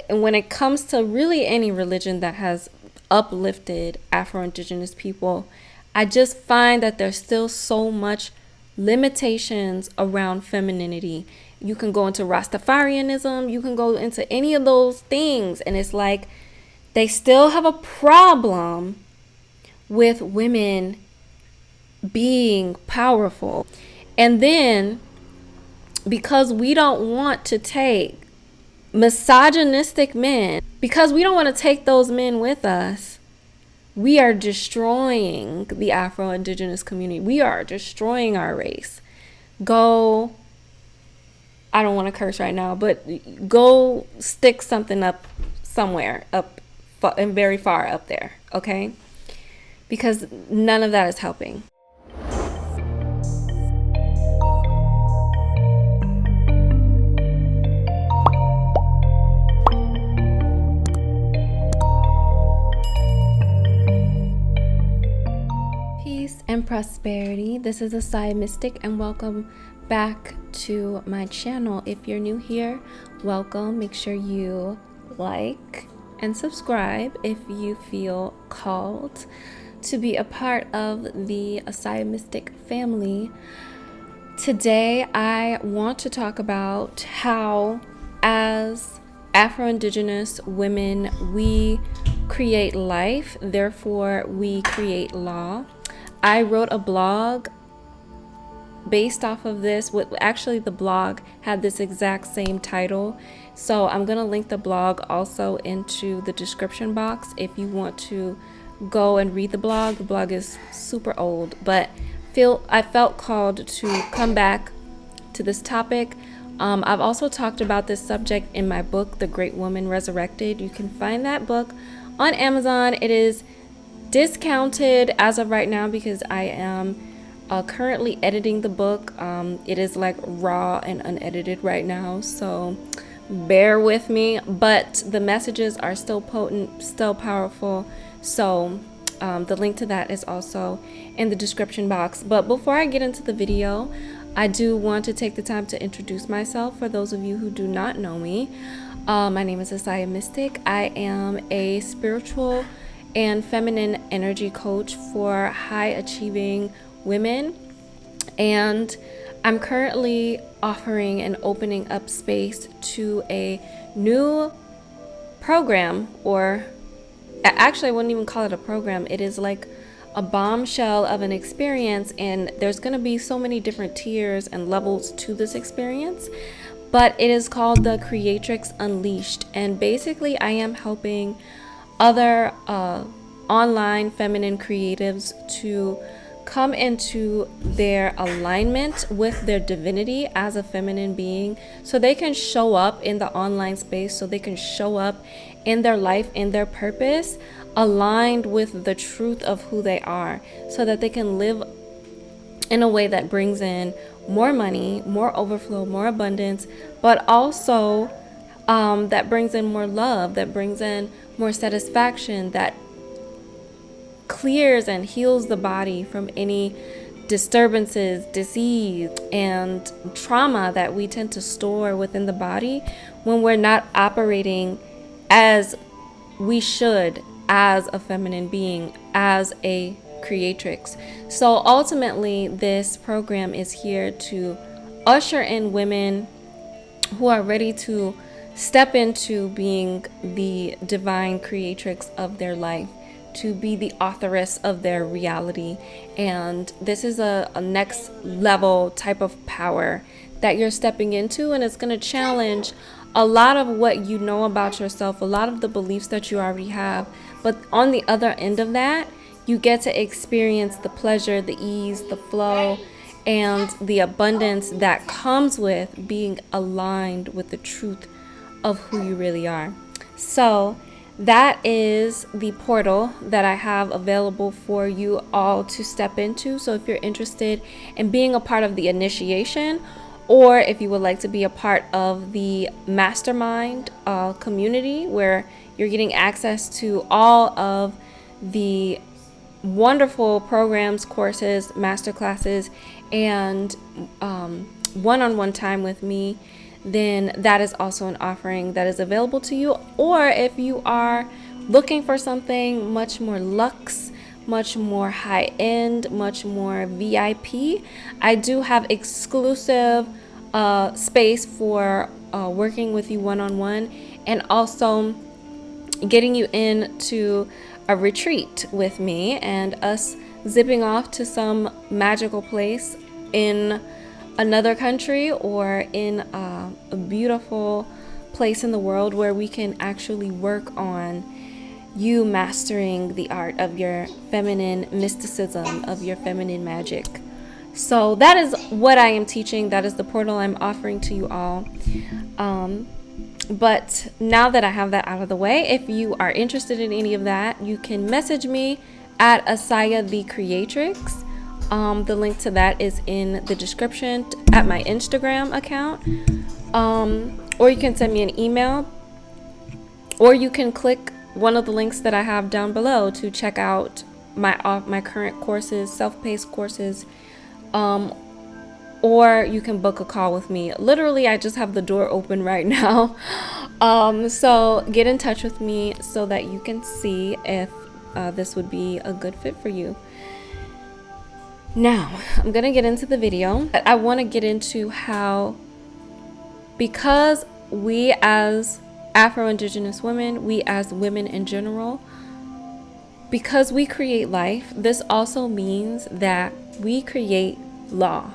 when it comes to really any religion that has uplifted Afro-indigenous people, I just find that there's still so much limitations around femininity. You can go into Rastafarianism, you can go into any of those things, and it's like they still have a problem with women being powerful. And then, because we don't want to take misogynistic men, because we don't want to take those men with us, we are destroying the Afro-indigenous community. We are destroying our race. Go, I don't want to curse right now, but go stick something up somewhere up and very far up there, okay? Because none of that is helping. Peace and prosperity. This is Esaia Mystic, and welcome back to my channel. If you're new here, welcome. Make sure you like and subscribe if you feel called to be a part of the Esaia Mystic family. Today, I want to talk about how, as Afro-indigenous women, we create life, therefore we create law. I wrote a blog based off of this. Actually, the blog had this exact same title, so I'm going to link the blog also into the description box if you want to go and read the blog. The blog is super old, but I felt called to come back to this topic. I've also talked about this subject in my book, The Great Woman Resurrected. You can find that book on Amazon. It is discounted as of right now because I am currently editing the book. It is like raw and unedited right now, so bear with me, but the messages are still potent, still powerful. So the link to that is also in the description box. But before I get into the video, I do want to take the time to introduce myself for those of you who do not know me. My name is Esaia Mystic. I am a spiritual and feminine energy coach for high achieving women, and I'm currently offering and opening up space to a new program, or actually I wouldn't even call it a program. It is like a bombshell of an experience, and there's going to be so many different tiers and levels to this experience, but it is called the CREATRIX Unleashed. And basically I am helping other online feminine creatives to come into their alignment with their divinity as a feminine being, so they can show up in the online space, so they can show up in their life, in their purpose, aligned with the truth of who they are, so that they can live in a way that brings in more money, more overflow, more abundance, but also that brings in more love, that brings in more satisfaction, that clears and heals the body from any disturbances, disease, and trauma that we tend to store within the body when we're not operating as we should as a feminine being, as a creatrix. So ultimately, this program is here to usher in women who are ready to step into being the divine creatrix of their life, to be the authoress of their reality. And this is a next level type of power that you're stepping into, and it's going to challenge a lot of what you know about yourself, a lot of the beliefs that you already have. But on the other end of that, you get to experience the pleasure, the ease, the flow, and the abundance that comes with being aligned with the truth of who you really are. So that is the portal that I have available for you all to step into. So if you're interested in being a part of the initiation, or if you would like to be a part of the mastermind community, where you're getting access to all of the wonderful programs, courses, masterclasses, and one-on-one time with me, then that is also an offering that is available to you. Or if you are looking for something much more luxe, much more high end, much more VIP, I do have exclusive space for working with you one-on-one, and also getting you into a retreat with me and us zipping off to some magical place in another country or in a beautiful place in the world where we can actually work on you mastering the art of your feminine mysticism, of your feminine magic. So that is what I am teaching. That is the portal I'm offering to you all. But now that I have that out of the way, if you are interested in any of that, you can message me at Esaia the CREATRIX. The link to that is in the description at my Instagram account. Or you can send me an email, or you can click one of the links that I have down below to check out my current courses, self-paced courses. Or you can book a call with me. Literally, I just have the door open right now. So get in touch with me so that you can see if this would be a good fit for you. Now, I'm going to get into the video. I want to get into how, because we as Afro-indigenous women, we as women in general, because we create life, this also means that we create law.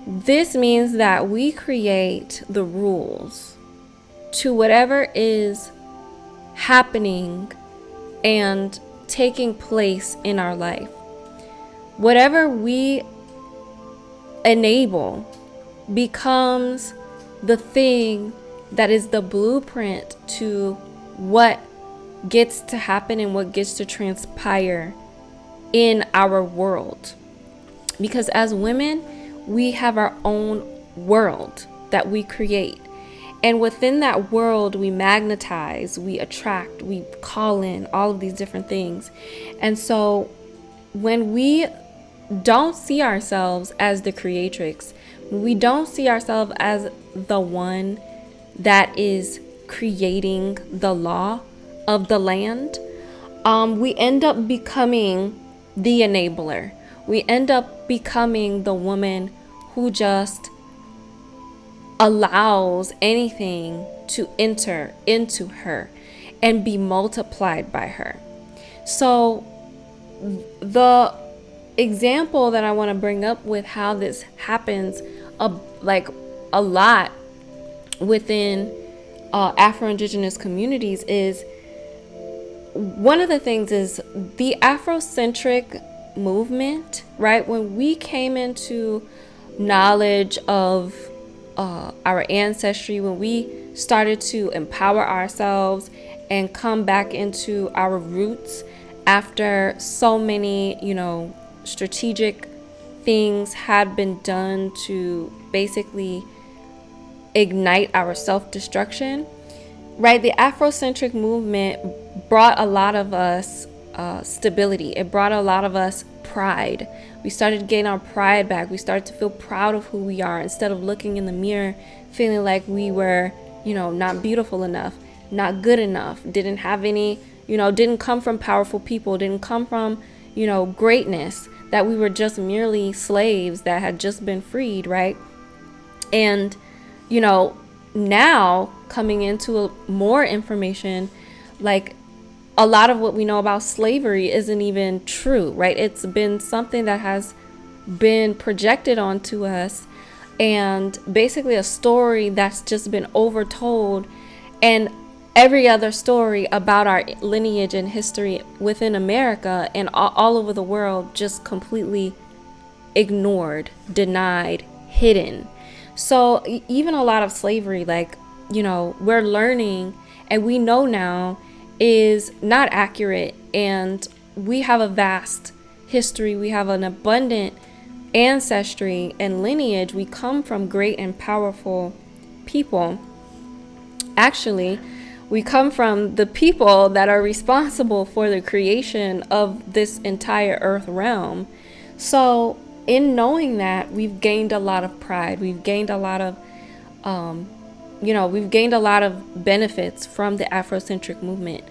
This means that we create the rules to whatever is happening and taking place in our life. Whatever we enable becomes the thing that is the blueprint to what gets to happen and what gets to transpire in our world. Because as women, we have our own world that we create. And within that world, we magnetize, we attract, we call in all of these different things. And so when we don't see ourselves as the creatrix, we don't see ourselves as the one that is creating the law of the land, we end up becoming the enabler. We end up becoming the woman who just allows anything to enter into her and be multiplied by her. So the example that I want to bring up with how this happens a lot within Afro-indigenous communities is, one of the things is the Afro-centric movement, right? When we came into knowledge of our ancestry, when we started to empower ourselves and come back into our roots after so many, strategic things had been done to basically ignite our self-destruction, right? The Afrocentric movement brought a lot of us stability. It brought a lot of us pride. We started getting our pride back. We started to feel proud of who we are instead of looking in the mirror feeling like we were, not beautiful enough, not good enough, didn't have any, didn't come from powerful people, didn't come from, greatness, that we were just merely slaves that had just been freed, right? And, now coming into more information, like a lot of what we know about slavery isn't even true, right? It's been something that has been projected onto us, and basically a story that's just been overtold, and every other story about our lineage and history within America and all over the world just completely ignored, denied, hidden. So even a lot of slavery, we're learning and we know now is not accurate, and we have a vast history. We have an abundant ancestry and lineage. We come from great and powerful people. Actually, we come from the people that are responsible for the creation of this entire earth realm. So in knowing that, we've gained a lot of pride. We've gained a lot of we've gained a lot of benefits from the Afrocentric movement.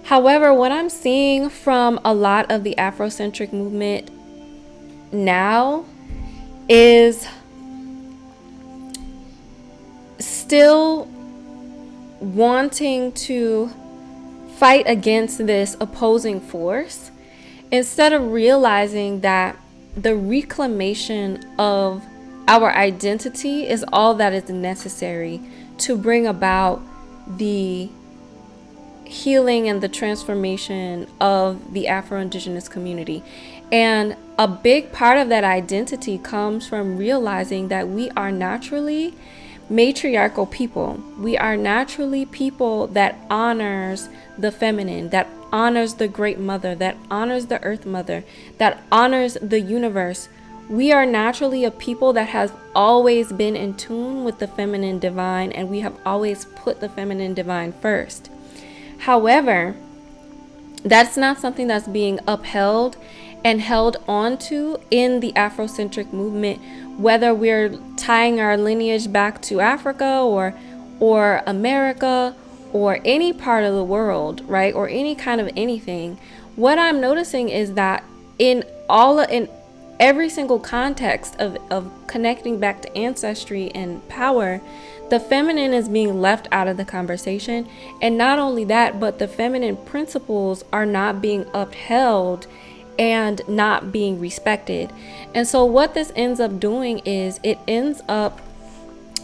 However, what I'm seeing from a lot of the Afrocentric movement now is still wanting to fight against this opposing force instead of realizing that the reclamation of our identity is all that is necessary to bring about the healing and the transformation of the Afro-indigenous community. And a big part of that identity comes from realizing that we are naturally matriarchal people. We are naturally people that honors the feminine, that honors the great mother, that honors the earth mother, that honors the universe. We are naturally a people that has always been in tune with the feminine divine, and we have always put the feminine divine first. However, that's not something that's being upheld and held onto in the Afrocentric movement, whether we're tying our lineage back to Africa or America or any part of the world, right? Or any kind of anything. What I'm noticing is that in every single context of connecting back to ancestry and power, the feminine is being left out of the conversation. And not only that, but the feminine principles are not being upheld and not being respected. And so what this ends up doing is it ends up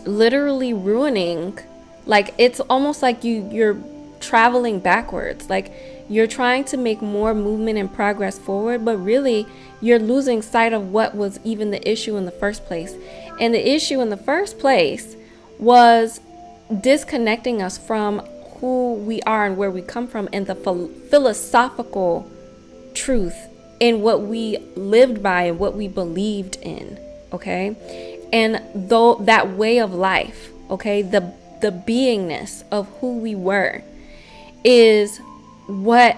literally ruining, like it's almost like you're traveling backwards. Like you're trying to make more movement and progress forward, but really you're losing sight of what was even the issue in the first place. And the issue in the first place was disconnecting us from who we are and where we come from and the philosophical truth in what we lived by and what we believed in, okay? And though that way of life, okay, the beingness of who we were is what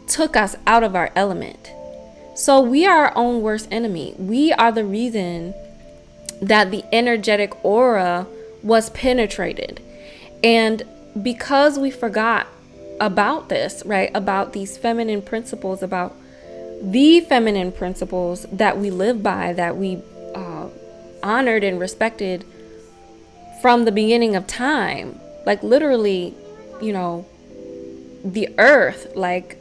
took us out of our element. So we are our own worst enemy. We are the reason that the energetic aura was penetrated. And because we forgot about this, right, about these feminine principles, about the feminine principles that we live by, that we honored and respected from the beginning of time, like literally, the earth, like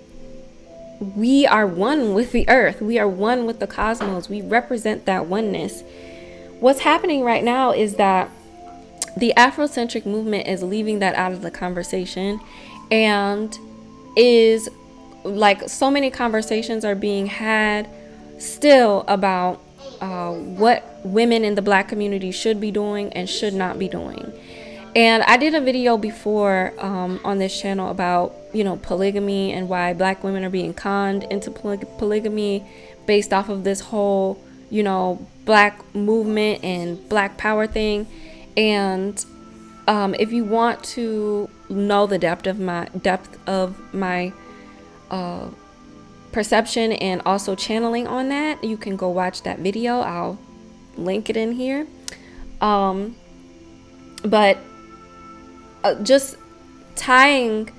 we are one with the earth, we are one with the cosmos, we represent that oneness. What's happening right now is that the Afrocentric movement is leaving that out of the conversation, and is like so many conversations are being had still about what women in the Black community should be doing and should not be doing. And I did a video before on this channel about, polygamy and why Black women are being conned into polygamy based off of this whole, Black movement and Black power thing. And if you want to know the depth of my perception and also channeling on that, you can go watch that video. I'll link it in here. But just tying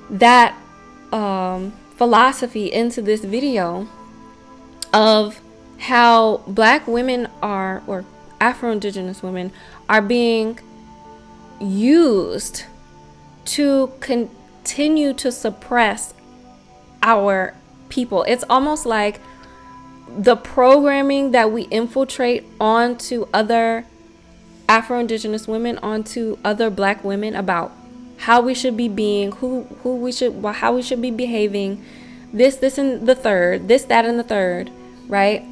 that philosophy into this video of how Black women are, or Afro-indigenous women are being used to continue to suppress our people. It's almost like the programming that we infiltrate onto other Afro-indigenous women, onto other Black women about how we should be being, how we should be behaving, this and the third, this, that, and the third, right,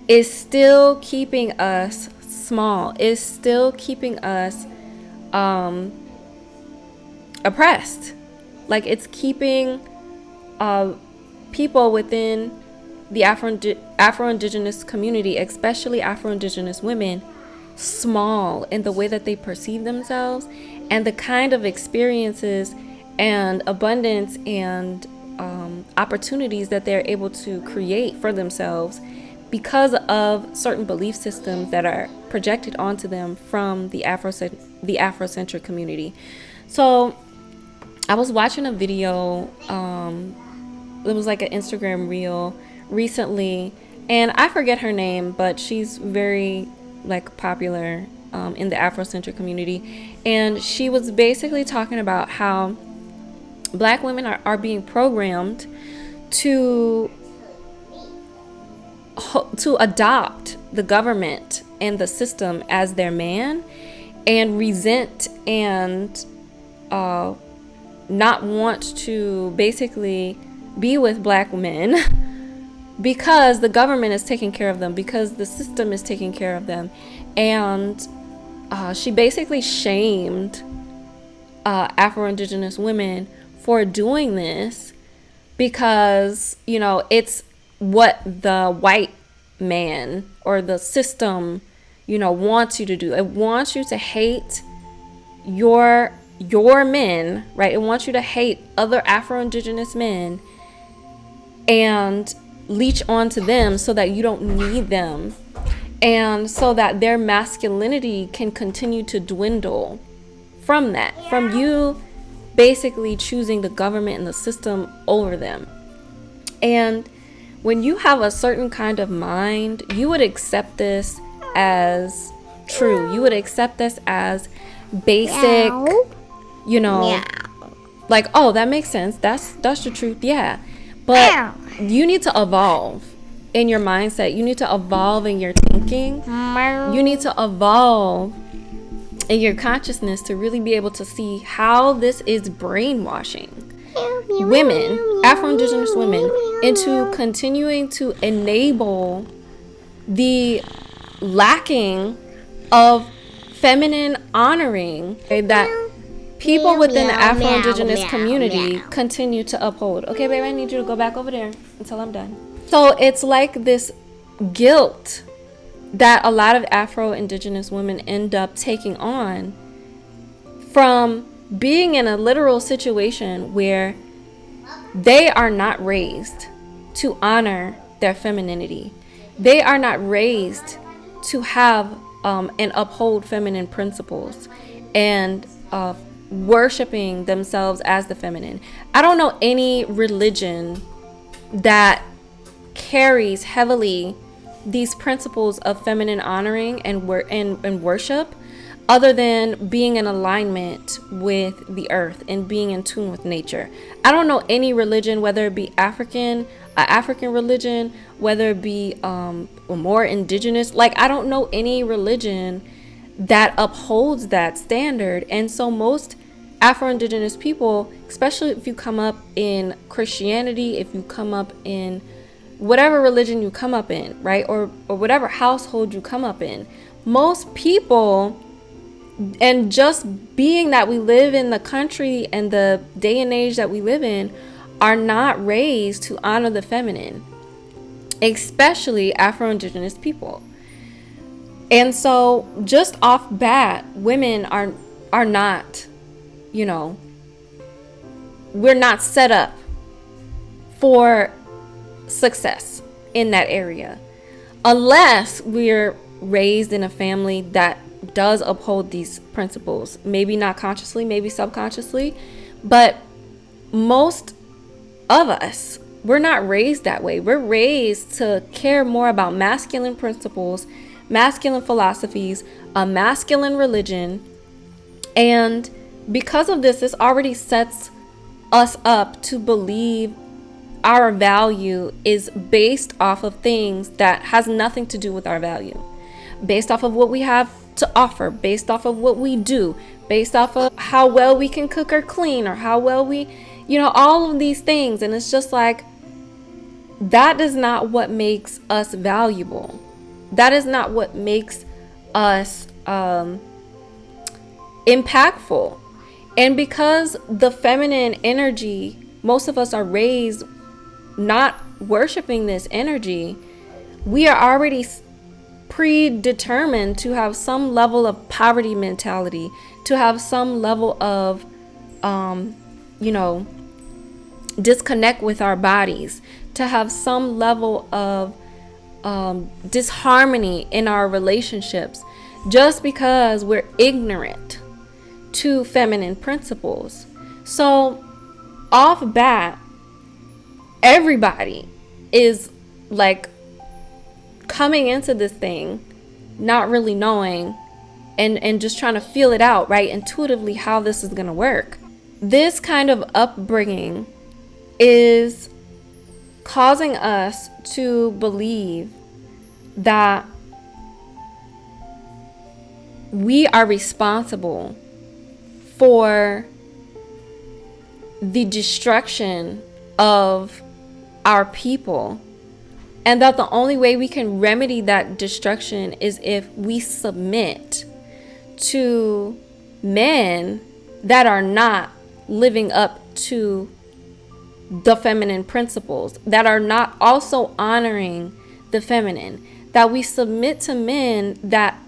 is still keeping us small, is still keeping us oppressed. Like it's keeping people within the Afro-indigenous community, especially Afro-indigenous women, small in the way that they perceive themselves and the kind of experiences and abundance and opportunities that they're able to create for themselves because of certain belief systems that are projected onto them from the Afrocentric the Afro-centric community. So I was watching a video, it was like an Instagram reel recently, and I forget her name, but she's very like popular in the Afro-centric community. And she was basically talking about how Black women are being programmed to adopt the government and the system as their man, and resent and not want to basically be with Black men because the government is taking care of them, because the system is taking care of them. And she basically shamed Afro-indigenous women for doing this because, you know, it's what the white man or the system, you know, wants you to do. It wants you to hate your men, right? It wants you to hate other Afro-indigenous men and leech onto them so that you don't need them, and so that their masculinity can continue to dwindle from that, from you basically choosing the government and the system over them. And when you have a certain kind of mind, you would accept this as true. You would accept this as basic, you know, like, oh, that makes sense. That's the truth. Yeah. But you need to evolve in your mindset. You need to evolve in your thinking. You need to evolve in your consciousness to really be able to see how this is brainwashing women, Afro-indigenous women, into continuing to enable the lacking of feminine honoring that people within the Afro-indigenous community continue to uphold. Okay, babe, I need you to go back over there until I'm done. So it's like this guilt that a lot of Afro-indigenous women end up taking on from being in a literal situation where they are not raised to honor their femininity. They are not raised to have and uphold feminine principles and worshiping themselves as the feminine. I don't know any religion that carries heavily these principles of feminine honoring and worship, other than being in alignment with the earth and being in tune with nature. I don't know any religion, whether it be African religion, whether it be more indigenous. Like, I don't know any religion that upholds that standard. And so most Afro-indigenous people, especially if you come up in Christianity, if you come up in whatever religion you come up in, right, or whatever household you come up in, most people, and just being that we live in the country and the day and age that we live in, are not raised to honor the feminine, especially Afro-indigenous people. And so just off bat, women are not, you know, we're not set up for success in that area unless we're raised in a family that does uphold these principles. Maybe not consciously, maybe subconsciously, but most of us, we're not raised that way. We're raised to care more about masculine principles, masculine philosophies, a masculine religion. And because of this already sets us up to believe our value is based off of things that has nothing to do with our value, based off of what we have to offer, based off of what we do, based off of how well we can cook or clean, or how well we, you know, all of these things. And it's just like, that is not what makes us valuable. That is not what makes us impactful. And because the feminine energy, most of us are raised not worshiping this energy, we are already predetermined to have some level of poverty mentality, to have some level of, you know, disconnect with our bodies, to have some level of disharmony in our relationships, just because we're ignorant to feminine principles. So off bat, everybody is like coming into this thing not really knowing and just trying to feel it out, right, intuitively, how this is going to work. This kind of upbringing is causing us to believe that we are responsible for the destruction of our people, and that the only way we can remedy that destruction is if we submit to men that are not living up to the feminine principles, that are not also honoring the feminine, that we submit to men that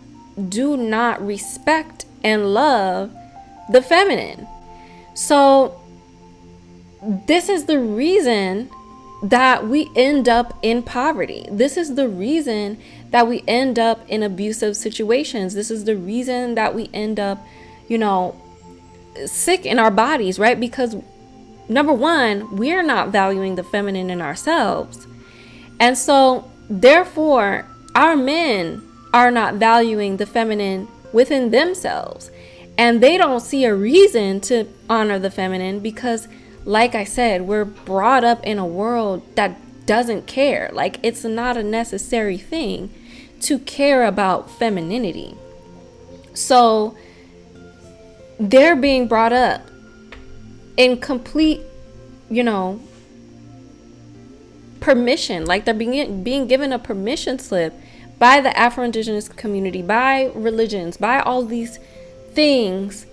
do not respect and love the feminine. So this is the reason that we end up in poverty. This is the reason that we end up in abusive situations. This is the reason that we end up, sick in our bodies, right? Because number one, we're not valuing the feminine in ourselves. And so therefore, our men are not valuing the feminine within themselves. And they don't see a reason to honor the feminine because, like I said, we're brought up in a world that doesn't care. Like, it's not a necessary thing to care about femininity. So they're being brought up in complete, permission. Like, they're being given a permission slip by the Afro-indigenous community, by religions, by all these things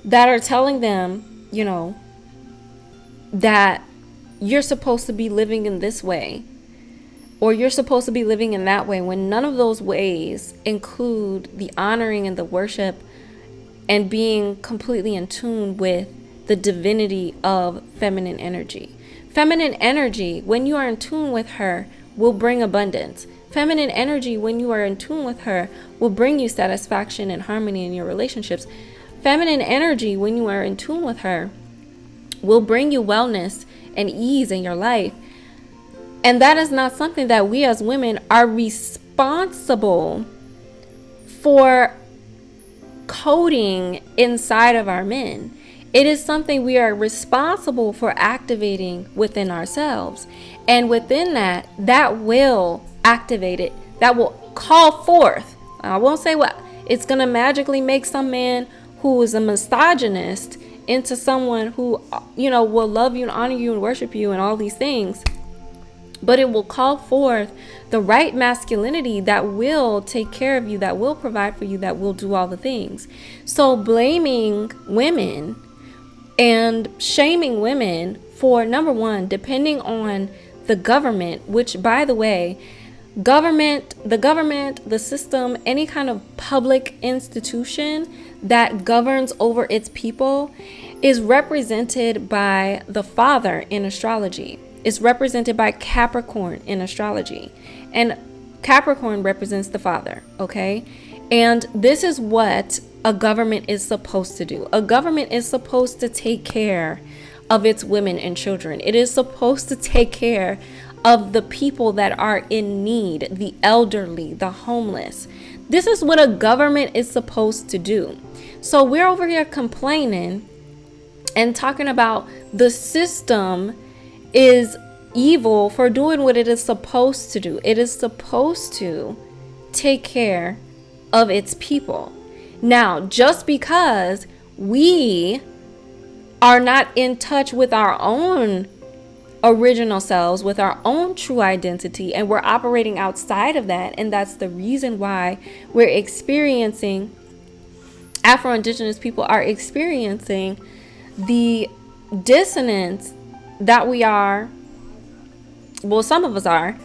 that are telling them, that you're supposed to be living in this way, or you're supposed to be living in that way, when none of those ways include the honoring and the worship and being completely in tune with the divinity of feminine energy. Feminine energy, when you are in tune with her, will bring abundance. Feminine energy, when you are in tune with her, will bring you satisfaction and harmony in your relationships. Feminine energy, when you are in tune with her, will bring you wellness and ease in your life. And that is not something that we as women are responsible for coding inside of our men. It is something we are responsible for activating within ourselves. And within that will activate it. That will call forth. I won't say what. It's going to magically make some man who is a misogynist into someone who, will love you and honor you and worship you and all these things. But it will call forth the right masculinity that will take care of you, that will provide for you, that will do all the things. So blaming women and shaming women for, number one, depending on the government, which, by the way, the government, the system, any kind of public institution that governs over its people is represented by the father in astrology. It's represented by Capricorn in astrology. And Capricorn represents the father, okay? And this is what a government is supposed to do. A government is supposed to take care of its women and children. It is supposed to take care of the people that are in need, the elderly, the homeless. This is what a government is supposed to do. So we're over here complaining and talking about the system is evil for doing what it is supposed to do. It is supposed to take care of its people. Now, just because we are not in touch with our own original selves, with our own true identity, and we're operating outside of that, and that's the reason why we're experiencing, Afro-indigenous people are experiencing the dissonance that we are, well, some of us are,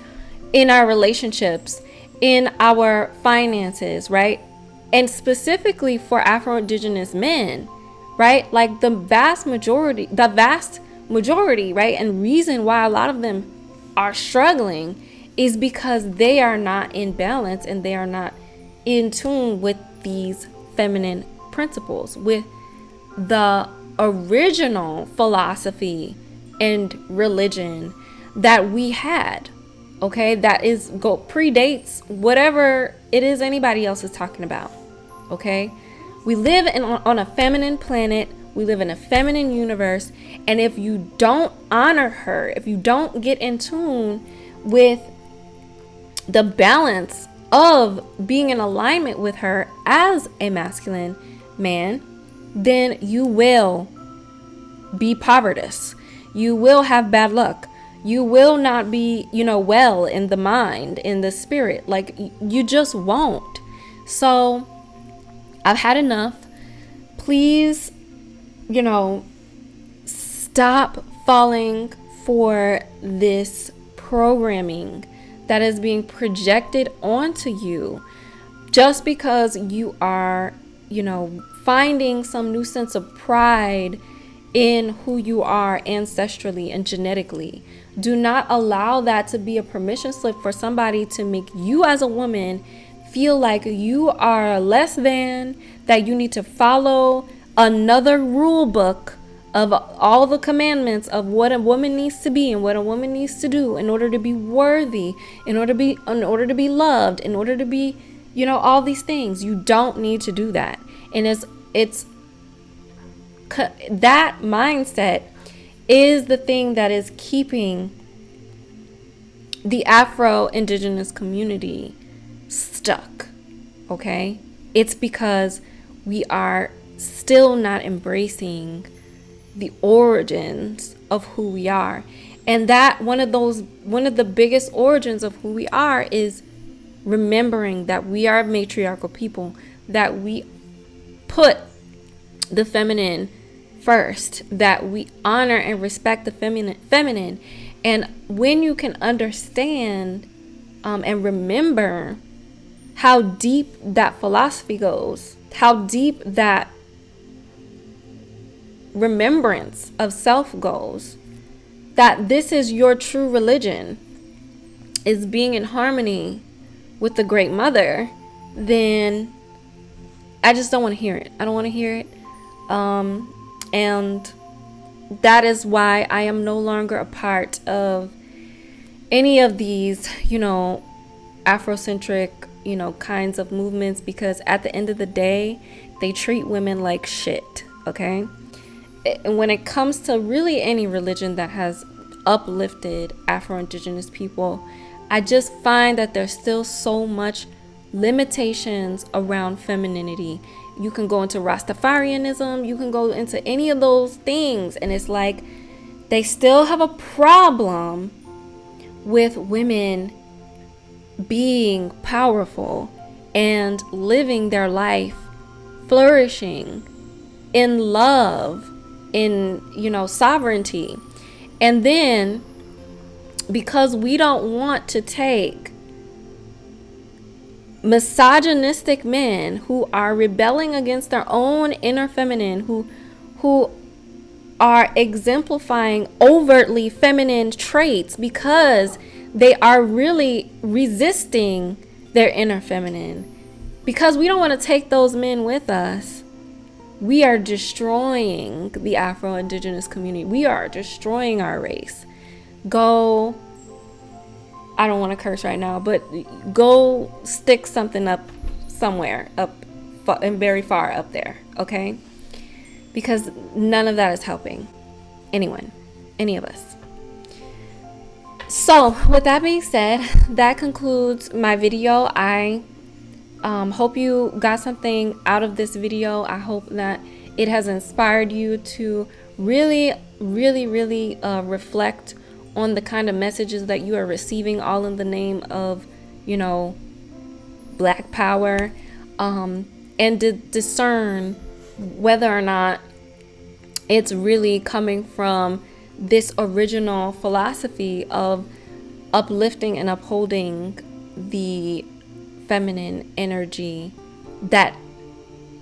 in our relationships, in our finances, right? And specifically for Afro-indigenous men, right? Like the vast majority, right? And reason why a lot of them are struggling is because they are not in balance and they are not in tune with these feminine principles, with the original philosophy and religion that we had. Okay, that predates whatever it is anybody else is talking about. Okay, we live on a feminine planet. We live in a feminine universe. And if you don't honor her, if you don't get in tune with the balance of being in alignment with her as a masculine man, then you will be povertous. You will have bad luck. You will not be, well in the mind, in the spirit. Like, you just won't. So I've had enough. Please, stop falling for this programming that is being projected onto you just because you are, finding some new sense of pride in who you are ancestrally and genetically. Do not allow that to be a permission slip for somebody to make you as a woman feel like you are less than, that you need to follow another rule book of all the commandments of what a woman needs to be and what a woman needs to do in order to be worthy, in order to be loved, in order to be, all these things. You don't need to do that. And it's that mindset is the thing that is keeping the Afro-indigenous community stuck. Okay? It's because we are still not embracing the origins of who we are. And that one of the biggest origins of who we are is remembering that we are a matriarchal people, that we put the feminine first, that we honor and respect the feminine. And when you can understand and remember how deep that philosophy goes, how deep that remembrance of self goes, that this is your true religion, is being in harmony with the Great Mother, then I just don't want to hear it. I don't want to hear it. And that is why I am no longer a part of any of these, Afrocentric, kinds of movements, because at the end of the day, they treat women like shit. Okay? And when it comes to really any religion that has uplifted Afro-indigenous people, I just find that there's still so much limitations around femininity. You can go into Rastafarianism, you can go into any of those things, and it's like they still have a problem with women being powerful and living their life flourishing in love, in sovereignty. And then because we don't want to take misogynistic men who are rebelling against their own inner feminine, who are exemplifying overtly feminine traits because they are really resisting their inner feminine, because we don't want to take those men with us, we are destroying the Afro-indigenous community. We are destroying our race. I don't want to curse right now, but go stick something up somewhere and very far up there, okay? Because none of that is helping anyone, any of us. So with that being said, that concludes my video. I hope you got something out of this video. I hope that it has inspired you to really, really, really reflect on the kind of messages that you are receiving, all in the name of, Black power, and to discern whether or not it's really coming from this original philosophy of uplifting and upholding the feminine energy that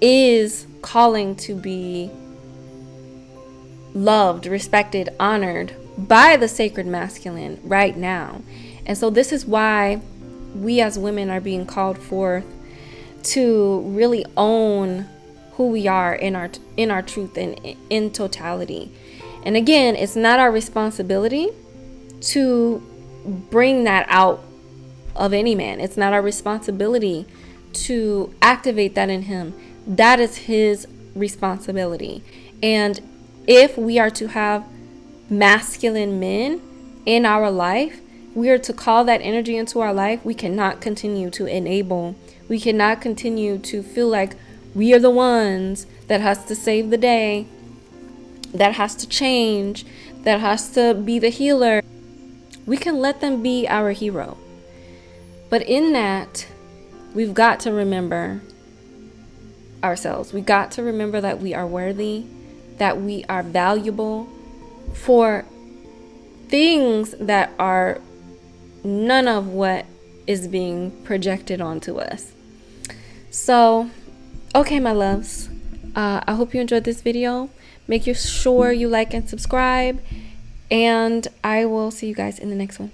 is calling to be loved, respected, honored by the sacred masculine right now. And so this is why we as women are being called forth to really own who we are in our truth and in totality. And again, it's not our responsibility to bring that out of any man. It's not our responsibility to activate that in him. That is his responsibility. And if we are to have masculine men in our life, we are to call that energy into our life. We cannot continue to enable. We cannot continue to feel like we are the ones that has to save the day, that has to change, that has to be the healer. We can let them be our hero. But in that, we've got to remember ourselves. We got to remember that we are worthy, that we are valuable for things that are none of what is being projected onto us. So, okay, my loves, I hope you enjoyed this video. Make sure you like and subscribe, and I will see you guys in the next one.